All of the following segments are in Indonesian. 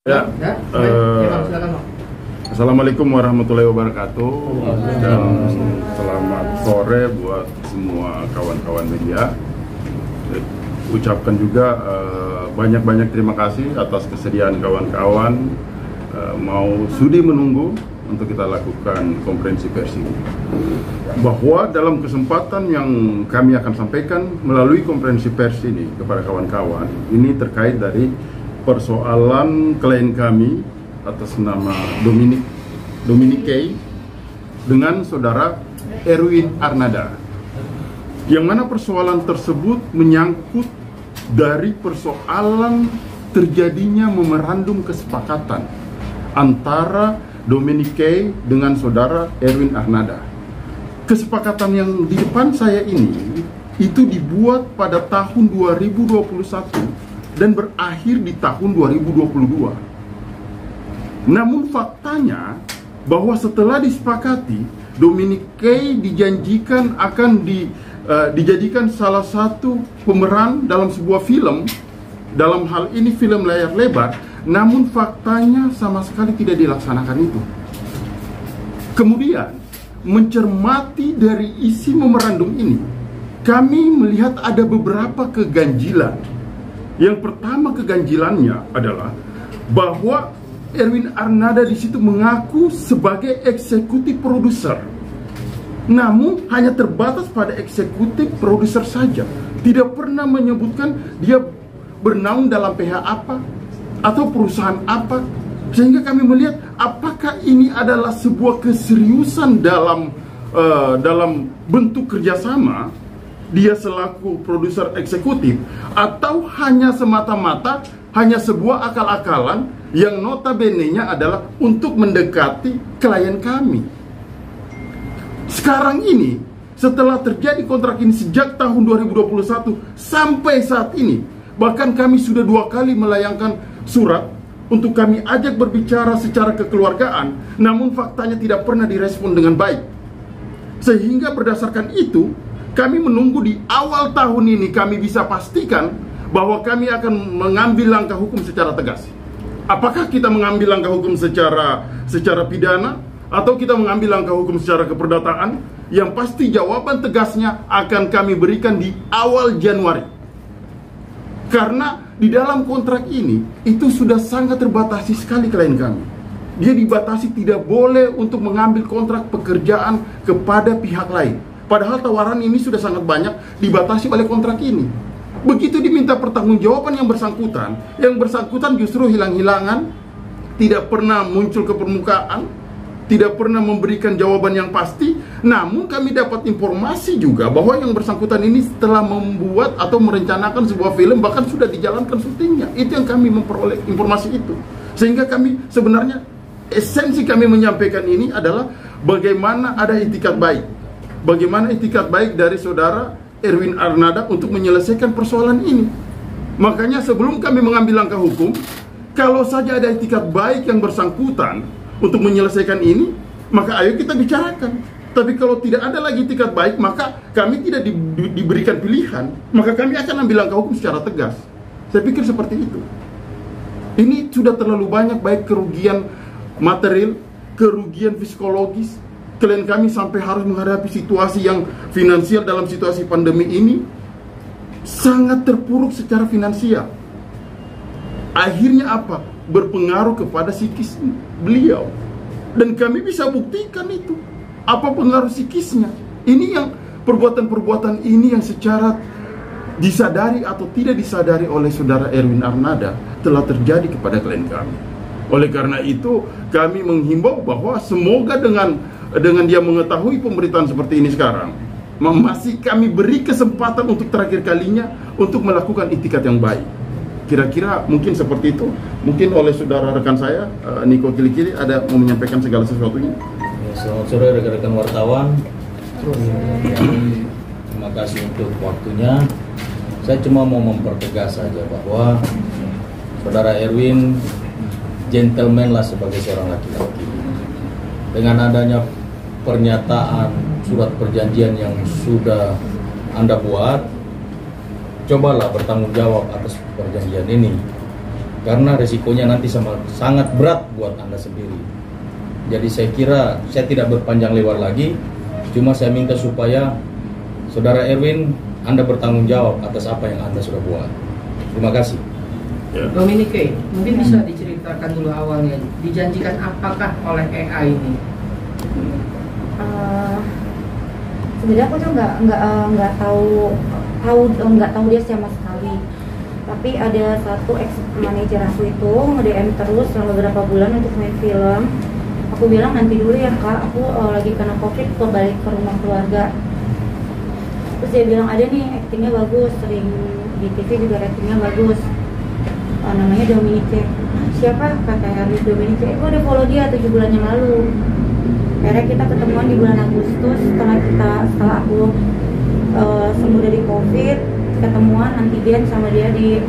Ya, Assalamualaikum warahmatullahi wabarakatuh dan selamat sore buat semua kawan-kawan media. Ucapkan juga banyak-banyak terima kasih atas kesediaan kawan-kawan mau sudi menunggu untuk kita lakukan konferensi pers ini. Bahwa dalam kesempatan yang kami akan sampaikan melalui konferensi pers ini kepada kawan-kawan, ini terkait dari persoalan klien kami atas nama Dominic K dengan saudara Erwin Arnada, yang mana persoalan tersebut menyangkut dari persoalan terjadinya memorandum kesepakatan antara Dominic K dengan saudara Erwin Arnada. Kesepakatan yang di depan saya ini itu dibuat pada tahun 2021 dan berakhir di tahun 2022. Namun faktanya bahwa setelah disepakati, Dominic K dijanjikan akan dijadikan salah satu pemeran dalam sebuah film, dalam hal ini film layar lebar, namun faktanya sama sekali tidak dilaksanakan itu. Kemudian, mencermati dari isi memorandum ini, kami melihat ada beberapa keganjilan. Yang pertama keganjilannya adalah bahwa Erwin Arnada di situ mengaku sebagai eksekutif produser, namun hanya terbatas pada eksekutif produser saja. Tidak pernah menyebutkan dia bernaung dalam PH apa atau perusahaan apa, sehingga kami melihat apakah ini adalah sebuah keseriusan dalam bentuk kerjasama dia selaku produser eksekutif, atau hanya semata-mata hanya sebuah akal-akalan yang notabene-nya adalah untuk mendekati klien kami. Sekarang ini, setelah terjadi kontrak ini sejak tahun 2021 sampai saat ini, bahkan kami sudah 2 kali melayangkan surat untuk kami ajak berbicara secara kekeluargaan, namun faktanya tidak pernah direspon dengan baik. Sehingga berdasarkan itu, kami menunggu di awal tahun ini kami bisa pastikan bahwa kami akan mengambil langkah hukum secara tegas. Apakah kita mengambil langkah hukum secara pidana atau kita mengambil langkah hukum secara keperdataan? Yang pasti jawaban tegasnya akan kami berikan di awal Januari. Karena di dalam kontrak ini itu sudah sangat terbatasi sekali klien kami. Dia dibatasi tidak boleh untuk mengambil kontrak pekerjaan kepada pihak lain. Padahal tawaran ini sudah sangat banyak, dibatasi oleh kontrak ini. Begitu diminta pertanggungjawaban yang bersangkutan justru hilang-hilangan, tidak pernah muncul ke permukaan, tidak pernah memberikan jawaban yang pasti. Namun kami dapat informasi juga bahwa yang bersangkutan ini setelah membuat atau merencanakan sebuah film, bahkan sudah dijalankan syutingnya. Itu yang kami memperoleh informasi itu. Sehingga kami sebenarnya, esensi kami menyampaikan ini adalah bagaimana ada itikat baik. Bagaimana itikat baik dari saudara Erwin Arnada untuk menyelesaikan persoalan ini. Makanya sebelum kami mengambil langkah hukum, kalau saja ada itikat baik yang bersangkutan untuk menyelesaikan ini, maka ayo kita bicarakan. Tapi kalau tidak ada lagi itikat baik, maka kami tidak diberikan pilihan, maka kami akan ambil langkah hukum secara tegas. Saya pikir seperti itu. Ini sudah terlalu banyak, baik kerugian material, kerugian psikologis. Klien kami sampai harus menghadapi situasi yang finansial dalam situasi pandemi ini, sangat terpuruk secara finansial. Akhirnya apa? Berpengaruh kepada psikis beliau. Dan kami bisa buktikan itu. Apa pengaruh psikisnya? Ini yang perbuatan-perbuatan ini yang secara disadari atau tidak disadari oleh saudara Erwin Arnada telah terjadi kepada klien kami. Oleh karena itu, kami menghimbau bahwa semoga dengan dia mengetahui pemberitaan seperti ini sekarang, masih kami beri kesempatan untuk terakhir kalinya untuk melakukan itikat yang baik. Kira-kira mungkin seperti itu. Mungkin oleh saudara rekan saya, Niko Kilikili, ada mau menyampaikan segala sesuatunya. Selamat sore rekan-rekan wartawan. Terima kasih untuk waktunya. Saya cuma mau mempertegas saja bahwa saudara Erwin gentleman lah sebagai seorang laki-laki. Dengan adanya pernyataan surat perjanjian yang sudah Anda buat, cobalah bertanggung jawab atas perjanjian ini. karena resikonya nanti sangat berat buat Anda sendiri. Jadi saya kira saya tidak berpanjang lebar lagi, cuma saya minta supaya Saudara Erwin, Anda bertanggung jawab atas apa yang Anda sudah buat. Terima kasih. Dominique, mungkin bisa diceritakan dulu awalnya, dijanjikan apakah oleh EA ini? Sebenarnya aku tuh nggak tahu dia sama sekali. Tapi ada satu ex manajer aku itu nge-DM terus selama beberapa bulan untuk main film. Aku bilang nanti dulu ya kak, aku lagi kena covid, aku balik ke rumah keluarga. Terus dia bilang ada nih, aktingnya bagus, sering di TV juga aktingnya bagus. Namanya Dominique. Siapa? Kata Haris Dominique. Aku udah follow dia 7 bulan yang lalu. Akhirnya kita ketemuan di bulan Agustus setelah aku sembuh dari covid, ketemuan antigen sama dia di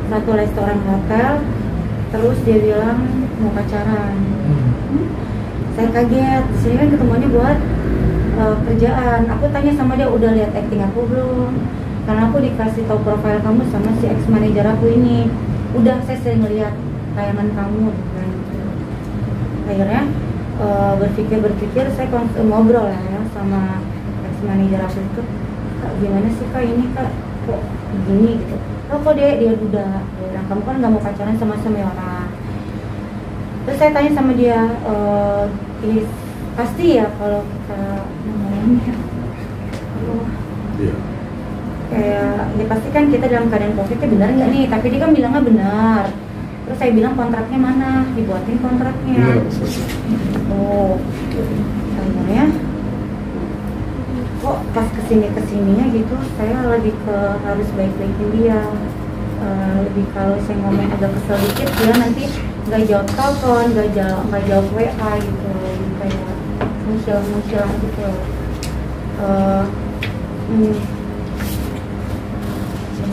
satu restoran hotel. Terus dia bilang mau pacaran. Saya kaget, sini kan ketemuannya buat kerjaan. Aku tanya sama dia, udah lihat acting aku belum? Karena aku dikasih tahu profil kamu sama si ex manajer aku ini. Udah, saya sering lihat tayangan kamu gitu. Akhirnya berpikir saya ngobrol ya sama ex manajer aku itu, kak gimana sih kak ini kak kok begini gitu. Oh kok dia duda, dia bilang kamu kan nggak mau pacaran sama orang. Terus saya tanya sama dia, pasti ya kalau kita ngomongnya kayak ya pasti kan kita dalam keadaan covid benar nggak nih, tapi dia kan bilangnya benar. Terus saya bilang kontraknya mana, dibuatin kontraknya. Oh akhirnya kok pas kesininya gitu saya lebih ke harus baik-baikin dia. Lebih kalau saya ngomong agak kesel dikit dia nanti nggak jawab telepon, nggak jawab WA gitu, kayak muncul gitu.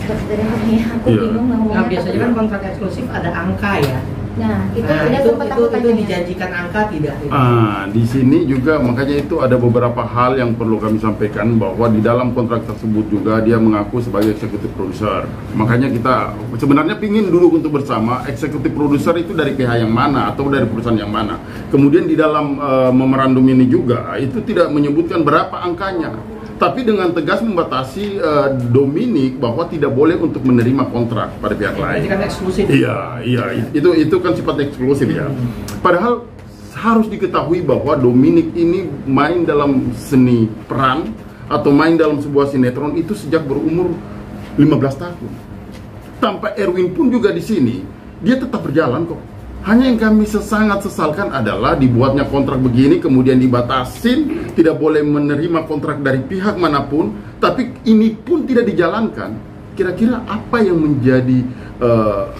Aku bingung ngomongnya. Nah, biasanya kan kontrak eksklusif ada angka ya. Nah, itu dijanjikan angka tidak? Di sini juga makanya itu ada beberapa hal yang perlu kami sampaikan, bahwa di dalam kontrak tersebut juga dia mengaku sebagai eksekutif produser. Makanya kita sebenarnya pingin dulu untuk bersama eksekutif produser itu dari pihak yang mana atau dari perusahaan yang mana. Kemudian di dalam memorandum ini juga itu tidak menyebutkan berapa angkanya, tapi dengan tegas membatasi Dominique bahwa tidak boleh untuk menerima kontrak pada pihak lain. Itu kan eksklusif. Iya, itu kan sifat eksklusif ya. Padahal harus diketahui bahwa Dominique ini main dalam seni peran atau main dalam sebuah sinetron itu sejak berumur 15 tahun. Tanpa Erwin pun juga di sini dia tetap berjalan kok. Hanya yang kami sangat sesalkan adalah dibuatnya kontrak begini, kemudian dibatasin, tidak boleh menerima kontrak dari pihak manapun, tapi ini pun tidak dijalankan. Kira-kira apa yang menjadi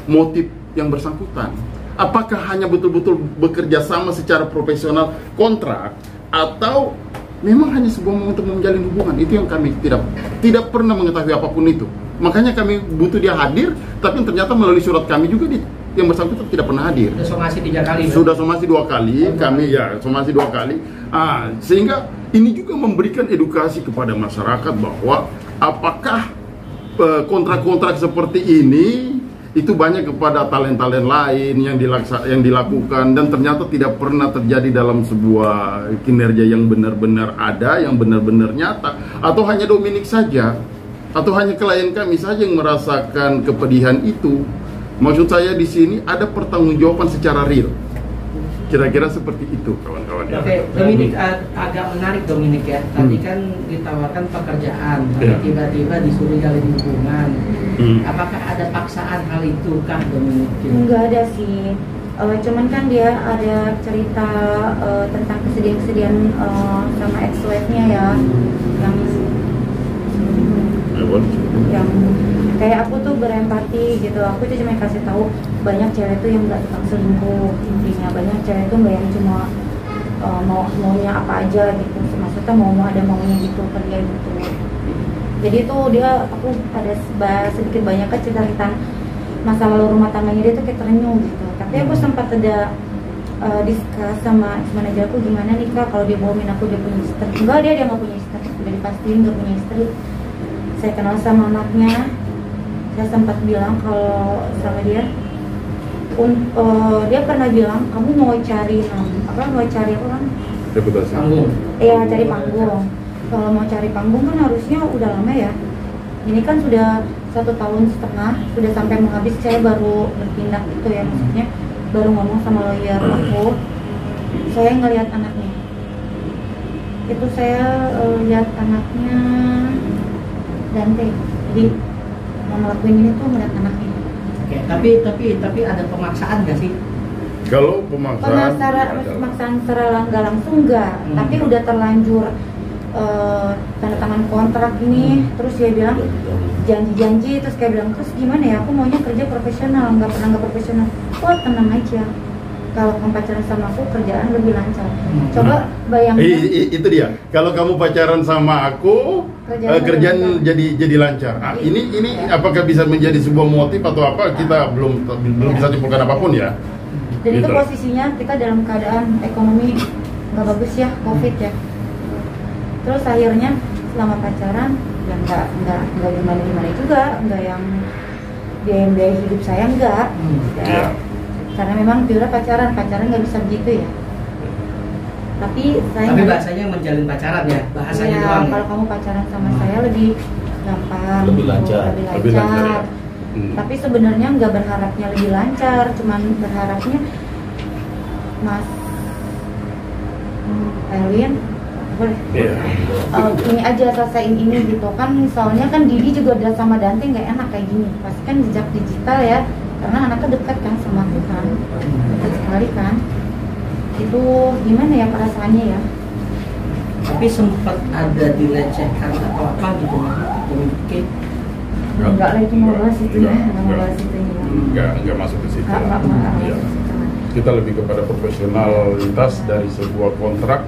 motif yang bersangkutan? Apakah hanya betul-betul bekerja sama secara profesional kontrak, atau memang hanya sebuah untuk menjalin hubungan? Itu yang kami tidak pernah mengetahui apapun itu. Makanya kami butuh dia hadir, tapi ternyata melalui surat kami juga yang bersangkutan tidak pernah hadir. Sudah somasi 3 kali. Sudah somasi 2 kali, kami ya somasi 2 kali. Sehingga ini juga memberikan edukasi kepada masyarakat bahwa apakah kontrak-kontrak seperti ini itu banyak kepada talent-talent lain yang dilakukan, dan ternyata tidak pernah terjadi dalam sebuah kinerja yang benar-benar ada, yang benar-benar nyata, atau hanya Dominique saja, atau hanya klien kami saja yang merasakan kepedihan itu. Maksud saya di sini ada pertanggungjawaban secara real. Kira-kira seperti itu, kawan-kawan. Oke, Dominique, agak menarik Dominique ya. Tadi kan ditawarkan pekerjaan, tapi tiba-tiba disuruh jalin hubungan. Apakah ada paksaan hal itu kah Dominique? Enggak ada sih. Cuman kan dia ada cerita tentang kesedihan-kesedihan sama ex-wife-nya ya, yang kayak aku tuh berempati gitu. Aku tuh cuma kasih tahu banyak cewek tuh yang nggak tukang selingkuh, intinya banyak cewek tuh nggak yang cuma maunya apa aja gitu, maksudnya mau ada maunya gitu ke dia gitu. Jadi tuh aku ada sedikit banyak cerita tentang masa lalu rumah tangganya dia tuh kayak terenyuh gitu. Tapi aku sempat ada diskus sama manajer aku, gimana nih kak kalau dia bohongin aku dia punya istri. Enggak, dia nggak punya istri, udah dipastiin nggak punya istri. Saya kenal sama anaknya, saya sempat bilang kalau sama dia dia pernah bilang kamu mau cari apa kan? Reputasi. Panggung. Iya, cari panggung. Kalau mau cari panggung kan harusnya udah lama ya. Ini kan sudah 1,5 tahun, sudah sampai mau habis, saya baru bertindak itu ya, maksudnya baru ngomong sama lawyer aku. Saya ngelihat anaknya. Itu saya lihat anaknya Dante. Jadi mau ngelakuin ini tuh ngeliat anaknya. Oke, tapi ada pemaksaan nggak sih? Kalau pemaksaan secara nggak langsung nggak, tapi udah terlanjur tanda tangan kontrak ini, terus dia bilang janji-janji, terus kayak bilang terus gimana ya, aku maunya kerja profesional, nggak pernah nggak profesional. Oh tenang aja, kalau kamu pacaran sama aku kerjaan lebih lancar. Coba bayangin. Itu dia. Kalau kamu pacaran sama aku, kerjaan jadi lancar. Nah, ini apakah bisa menjadi sebuah motif atau apa? Kita belum bisa simpulkan apapun ya. Dan itu Gitu. posisinya kita dalam keadaan ekonomi nggak bagus ya, COVID ya. Terus akhirnya selama pacaran ya nggak gimana juga, nggak yang biaya hidup saya nggak. Ya. Karena memang Piura pacaran nggak bisa begitu ya. Tapi bahasanya menjalin pacaran ya, bahasanya ya, doang. kalau kamu pacaran sama saya lebih gampang, Lebih lancar. Lebih lancar ya. Tapi sebenarnya nggak berharapnya lebih lancar, cuman berharapnya Mas Elwin boleh. Iya. Ini aja selesaiin ini gitu kan, soalnya kan Didi juga udah sama Dante nggak enak kayak gini, pasti kan jejak digital ya, karena anaknya dekat kan sama aku kan, dekat sekali kan, itu gimana ya perasaannya ya. Tapi sempat ada dilecehkan atau apa gitu mungkin. Enggak lah, itu mau bahas itu ya, mau bahas itu ya. Enggak masuk ke situ. Enggak. Iya. Kita lebih kepada profesionalitas dari sebuah kontrak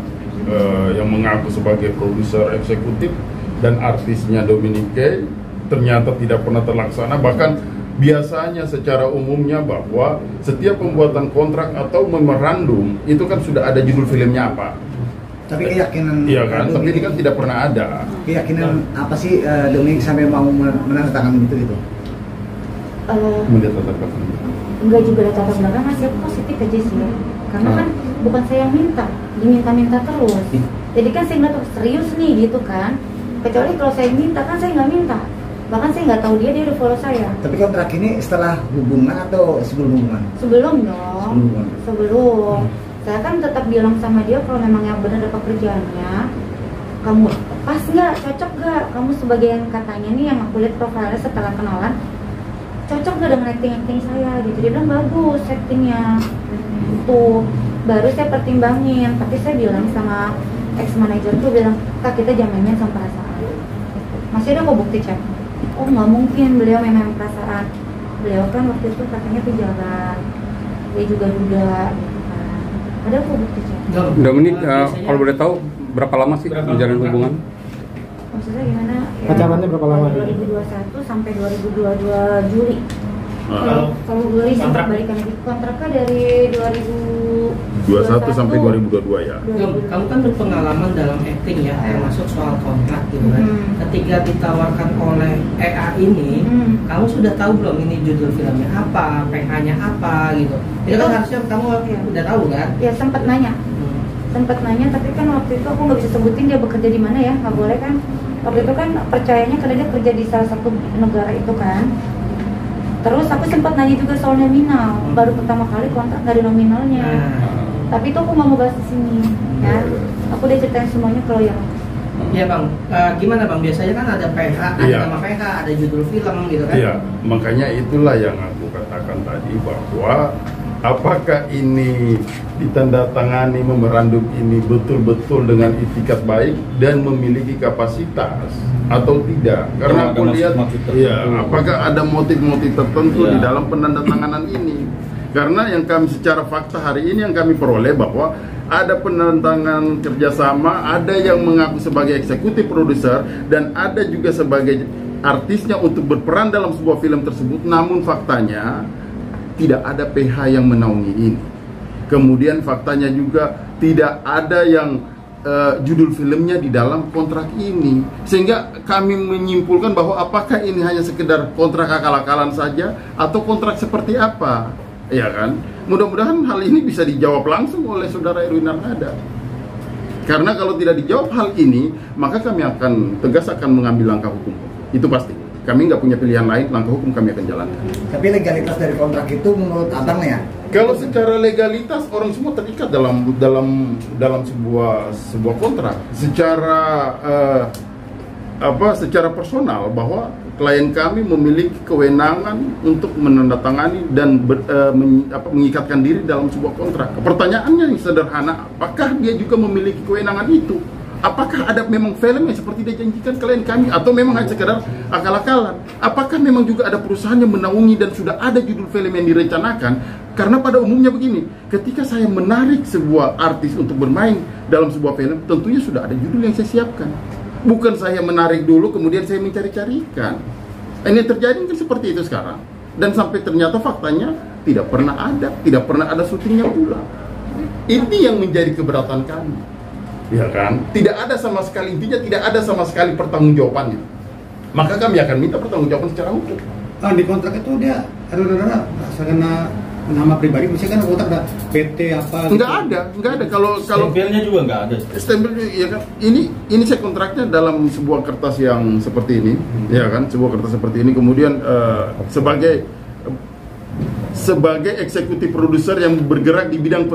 yang mengaku sebagai produser eksekutif dan artisnya Dominique ternyata tidak pernah terlaksana. Bahkan biasanya secara umumnya bahwa setiap pembuatan kontrak atau memorandum itu kan sudah ada judul filmnya apa. Tapi keyakinan Iya kan, tapi ini kan tidak pernah ada. Keyakinan apa sih Dominique sampai mau menandatangani gitu? Melihat latar belakang. Enggak juga ada latar belakang, masih aku positif aja sih ya. Karena kan bukan saya yang minta, diminta-minta terus. Jadi kan saya nggak tahu serius nih gitu kan. Kecuali kalau saya minta kan saya nggak minta. Bahkan saya nggak tahu dia udah follow saya. Tapi kontrak ini setelah hubungan atau sebelum hubungan? Sebelum dong. Sebelum. Saya kan tetap bilang sama dia kalau memang yang benar ada pekerjaannya, kamu pas nggak, cocok nggak, kamu sebagai yang katanya nih yang aku lihat profilnya setelah kenalan, cocok nggak dengan acting saya gitu. Dia bilang bagus actingnya, itu baru saya pertimbangin. Tapi saya bilang sama ex manager tuh bilang, kak kita jangan main sama perasaan. Masih ada kok bukti chat. Oh nggak mungkin, beliau memang perasaan. Beliau kan waktu itu katanya pejabat, dia juga duda. Ada kok bukti chat. Dominique, kalau boleh tahu berapa lama sih menjalin hubungan? Maksudnya gimana? Ya, Pacarannya berapa lama? 2021 sampai 2022 Juli. Kalau Juli sempat balikan lagi, kontraknya dari 2021 sampai 2022 ya. Kamu kan berpengalaman dalam acting ya, termasuk soal kontrak gitu kan. Ketika ditawarkan oleh EA ini, kamu sudah tahu belum ini judul filmnya apa, PH-nya apa gitu. Itu kan harusnya kamu udah tahu kan? Ya sempat nanya, tapi kan waktu itu aku nggak bisa sebutin dia bekerja di mana ya, nggak boleh kan. Waktu itu kan percayanya karena dia kerja di salah satu negara itu kan. Terus aku sempat nanya juga soal nominal, baru pertama kali kontrak dari nominalnya. Tapi itu aku nggak mau bahas di sini, ya. Aku udah ceritain semuanya ke lawyer. Iya bang, gimana bang? Biasanya kan ada PH, ada nama PH, ada judul film gitu kan? Iya, makanya itulah yang aku katakan tadi bahwa apakah ini ditandatangani memorandum ini betul-betul dengan itikat baik dan memiliki kapasitas atau tidak? Karena aku lihat, ya, apakah ada motif-motif tertentu di dalam penandatanganan ini? Karena yang kami secara fakta hari ini yang kami peroleh bahwa ada penandatangan kerjasama, ada yang mengaku sebagai eksekutif produser dan ada juga sebagai artisnya untuk berperan dalam sebuah film tersebut. Namun faktanya tidak ada PH yang menaungi ini. Kemudian faktanya juga tidak ada yang judul filmnya di dalam kontrak ini. Sehingga kami menyimpulkan bahwa apakah ini hanya sekedar kontrak akal-akalan saja atau kontrak seperti apa? ya kan? Mudah-mudahan hal ini bisa dijawab langsung oleh saudara Erwin Arnada. Karena kalau tidak dijawab hal ini, maka kami akan tegas akan mengambil langkah hukum. Itu pasti. Kami nggak punya pilihan lain, langkah hukum kami akan jalankan. Tapi legalitas dari kontrak itu menurut abang ya? Kalau secara legalitas orang semua terikat dalam sebuah kontrak. Secara personal bahwa klien kami memiliki kewenangan untuk menandatangani dan mengikatkan diri dalam sebuah kontrak. Pertanyaannya yang sederhana, apakah dia juga memiliki kewenangan itu? Apakah ada memang film yang seperti dijanjikan klien kami, atau memang hanya sekedar akal-akalan? Apakah memang juga ada perusahaan yang menaungi dan sudah ada judul film yang direncanakan? Karena pada umumnya begini, ketika saya menarik sebuah artis untuk bermain dalam sebuah film, tentunya sudah ada judul yang saya siapkan. Bukan saya menarik dulu kemudian saya mencari-carikan. Ini terjadi kan seperti itu sekarang. Dan sampai ternyata faktanya tidak pernah ada syutingnya pula. Ini yang menjadi keberatan kami. Ya kan? Tidak ada sama sekali, intinya tidak ada sama sekali pertanggungjawabannya. Maka kami akan minta pertanggungjawaban secara hukum. Di kontrak itu dia ada karena nama pribadi, misalkan kontrak ada PT apa? Enggak ada. Kalau stempelnya juga enggak ada. Stempelnya ya kan. Ini saya kontraknya dalam sebuah kertas yang seperti ini, ya kan? Sebuah kertas seperti ini. Kemudian sebagai eksekutif produser yang bergerak di bidang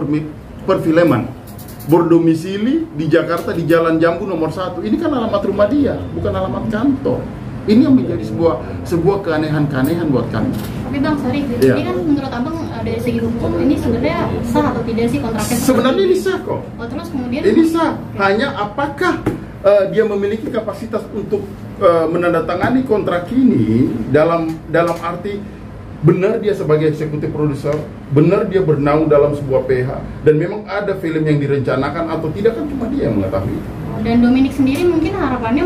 perfilman, berdomisili di Jakarta di Jalan Jambu nomor 1. Ini kan alamat rumah dia, bukan alamat kantor. Ini yang menjadi sebuah keanehan-keanehan buat kami. Tapi Bang, sorry, ini kan menurut Abang dari segi hukum ini sebenarnya sah atau tidak sih kontraknya? Sebenarnya ini sah kok. Oh, terus kemudian ini sah. Hanya apakah dia memiliki kapasitas untuk menandatangani kontrak ini dalam arti benar dia sebagai eksekutif produser, benar dia bernaung dalam sebuah PH, dan memang ada film yang direncanakan atau tidak, kan cuma dia yang mengetahui. Dan Dominic sendiri mungkin harapannya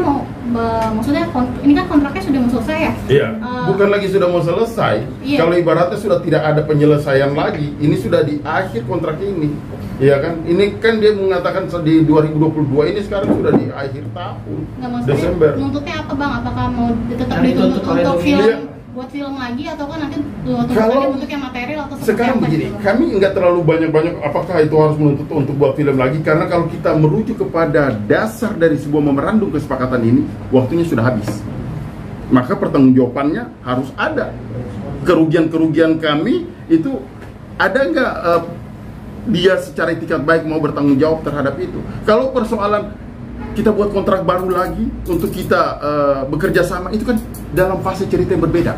maksudnya ini kan kontraknya sudah mau selesai ya? Iya, bukan lagi sudah mau selesai. Iya. Kalau ibaratnya sudah tidak ada penyelesaian lagi, ini sudah di akhir kontrak ini. Iya kan? Ini kan dia mengatakan di 2022, ini sekarang sudah di akhir tahun. Desember. Nuntutnya apa Bang? Apakah mau tetap dituntut untuk film? Iya. Buat film lagi atau kan nanti tuntutannya bentuk yang material atau seperti sekarang apa begini, gitu? Kami nggak terlalu banyak apakah itu harus menuntut untuk buat film lagi, karena kalau kita merujuk kepada dasar dari sebuah memorandum kesepakatan ini, waktunya sudah habis. Maka pertanggungjawabannya harus ada. Kerugian kami itu ada nggak dia secara etikat baik mau bertanggung jawab terhadap itu. Kalau persoalan kita buat kontrak baru lagi untuk kita bekerja sama, itu kan dalam fase cerita yang berbeda,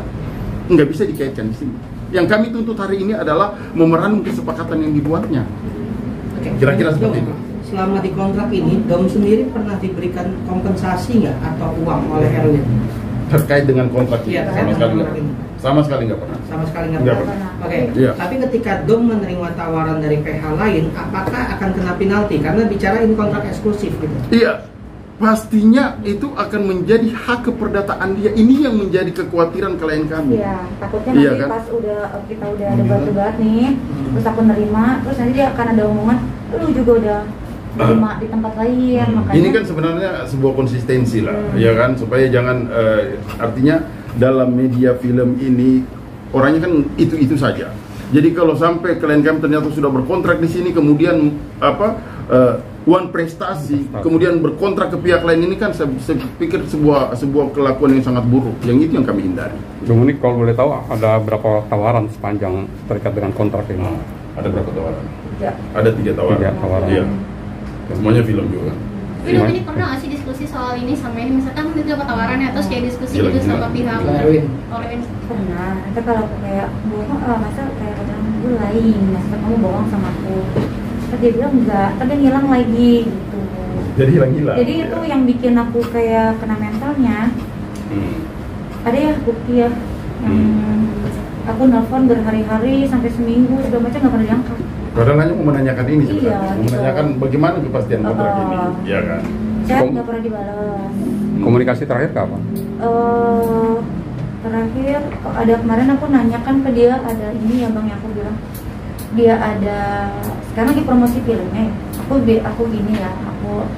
nggak bisa dikaitkan di sini. Yang kami tuntut hari ini adalah memorandum kesepakatan yang dibuatnya. Kira-kira seperti itu. Selama di kontrak ini, Dom sendiri pernah diberikan kompensasi nggak atau uang oleh Erwin? Terkait dengan kontrak ini? Iya, sama sekali nggak pernah. Sama sekali nggak pernah. Oke. Iya. Tapi ketika Dom menerima tawaran dari PH lain, apakah akan kena penalti? Karena bicara ini kontrak eksklusif gitu. Iya, pastinya itu akan menjadi hak keperdataan dia. Ini yang menjadi kekhawatiran klien kami. Iya, takutnya nanti kan? pas kita udah debat-debat nih, terus aku nerima, terus nanti dia akan ada omongan, lu juga udah nerima di tempat lain, makanya. Ini kan sebenarnya sebuah konsistensi lah, ya kan, supaya jangan artinya dalam media film ini orangnya kan itu saja. Jadi kalau sampai klien kami ternyata sudah berkontrak di sini, kemudian one prestasi, kemudian berkontrak ke pihak lain, ini kan saya pikir sebuah kelakuan yang sangat buruk. Yang itu yang kami hindari. Dominic, kalau boleh tahu ada berapa tawaran sepanjang terkait dengan kontrak ini? Ada berapa tawaran? Ya. Ada 3 tawaran. 3 tawaran. Iya. Semuanya film juga. Tapi Dominic pernah nggak sih diskusi soal ini sama ini? Misalkan itu dapat tawarannya, terus kayak diskusi gitu sama pihak Erwin. Pernah. Nanti kalau aku kayak bohong, masa kayak kadang gue lain, masa kamu bohong sama aku. Terus dia bilang enggak, tapi ngilang lagi gitu. Jadi hilang-hilang. Jadi itu yang bikin aku kayak kena mentalnya. Ada ya bukti ya, yang aku nelfon berhari-hari sampai seminggu segala macam nggak pernah diangkat. Padahal hanya mau menanyakan ini sebenarnya, Iya, mau menanyakan bagaimana kepastian kontrak ini, ya kan? Saya nggak pernah dibalas. Komunikasi terakhir kapan? Terakhir ada kemarin aku nanyakan ke dia, ada ini ya Bang, yang aku bilang dia ada sekarang lagi promosi filmnya. Aku gini ya, aku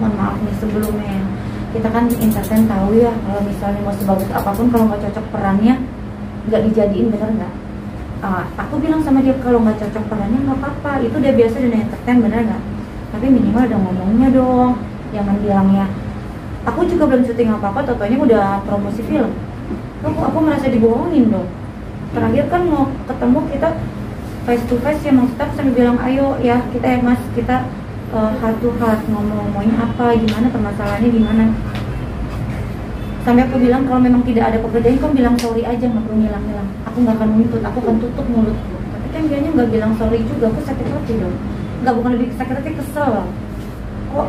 mohon maaf nih sebelumnya, kita kan entertain tahu ya kalau misalnya mau sebagus apapun kalau nggak cocok perannya nggak dijadiin, bener nggak? aku bilang sama dia kalau nggak cocok perannya nggak apa-apa, itu udah biasa dan entertain bener nggak, tapi minimal ada ngomongnya dong, jangan bilangnya aku juga belum syuting apa-apa, totonya udah promosi film. Aku merasa dibohongin dong. Terakhir kan mau ketemu kita face to face ya, maksudnya aku sambil bilang ayo ya kita ya mas, kita heart to heart ngomongin apa, gimana permasalahannya gimana. Sampai aku bilang kalau memang tidak ada pekerjaan kamu bilang sorry aja, nggak perlu ngilang-ngilang. Aku nggak akan nuntut, aku akan tutup mulutku. Tapi kan dianya nggak bilang sorry juga, aku sakit hati dong. Nggak, bukan lebih sakit hati, kesel. Kok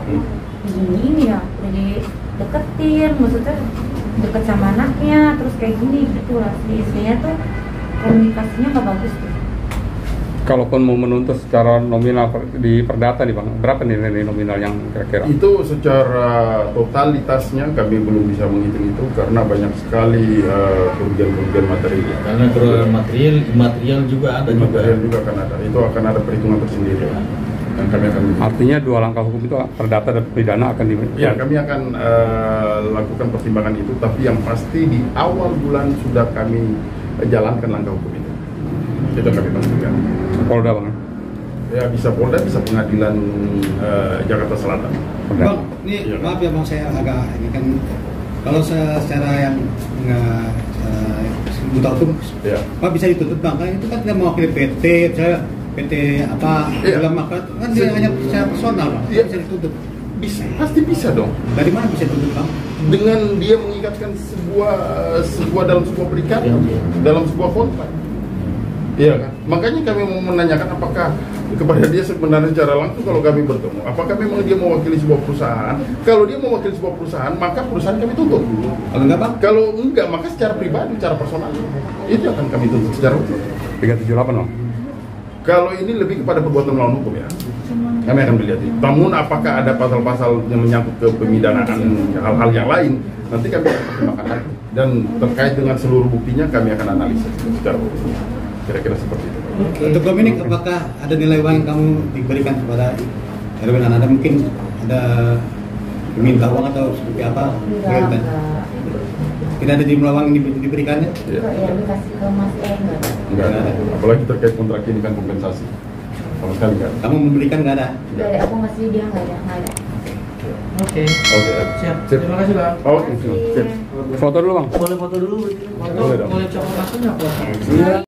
ini ya, jadi deketin, maksudnya deket sama anaknya, terus kayak gini gitu lah. Istrinya tuh komunikasinya nggak bagus tuh. Kalaupun mau menuntut secara nominal di perdata nih Bang, berapa nilai nominal yang kira-kira? Itu secara totalitasnya kami belum bisa menghitung itu karena banyak sekali kerugian-kerugian materi. Karena kerugian material juga ada. Material juga akan ada. Itu akan ada perhitungan tersendiri. Dan kami akan artinya dua langkah hukum itu perdata dan pidana akan ya, kami akan lakukan pertimbangan itu, tapi yang pasti di awal bulan sudah kami jalankan langkah hukum itu. Itu kami pastikan. Polda Bang? Ya bisa Polda, bisa pengadilan Jakarta Selatan. Bang, ini ya, maaf ya Bang, saya agak ini kan kalau saya secara yang nggak buta hukum, ya. Pak bisa dituntut Bang, kan itu kan tidak mewakili PT, saya PT apa ya. Ulama kan dia hanya secara personal Bang, ya. Bisa dituntut. Bisa, pasti bisa dong. Dari mana bisa dituntut Bang? Dengan dia mengikatkan sebuah dalam sebuah perikatan, dalam sebuah kontrak. Iya kan? Makanya kami mau menanyakan apakah kepada dia sebenarnya secara langsung kalau kami bertemu, apakah memang dia mewakili sebuah perusahaan? Kalau dia mewakili sebuah perusahaan, maka perusahaan kami tutup. Kalau enggak Bang? Kalau enggak, maka secara pribadi, secara personal itu akan kami tutup secara hukum. 378 Bang? Kalau ini lebih kepada perbuatan melawan hukum ya. Kami akan melihat itu. Namun apakah ada pasal-pasal yang menyangkut ke pemidanaan hal-hal yang lain, nanti kami akan pertimbangkan lagi. Dan terkait dengan seluruh buktinya kami akan analisa secara hukum. Kira-kira seperti itu. Untuk Dominik, apakah ada nilai uang yang kamu diberikan kepada Erwin? Ada mungkin ada meminta uang atau seperti apa? Enggak. Tidak ada jumlah uang yang diberikannya? Ya. Ya dikasih ke Mas enggak. Enggak ada. Apalagi terkait kontrak ini kan kompensasi. Sama sekali enggak. Kamu memberikan nggak ada? Enggak ada, aku ngasih dia nggak ada. Oke. Oke. Siap. Sip. Terima kasih Bang. Oke, sip. Foto dulu Bang? Boleh foto dulu. Boleh dong. Boleh coba masuk nggak foto?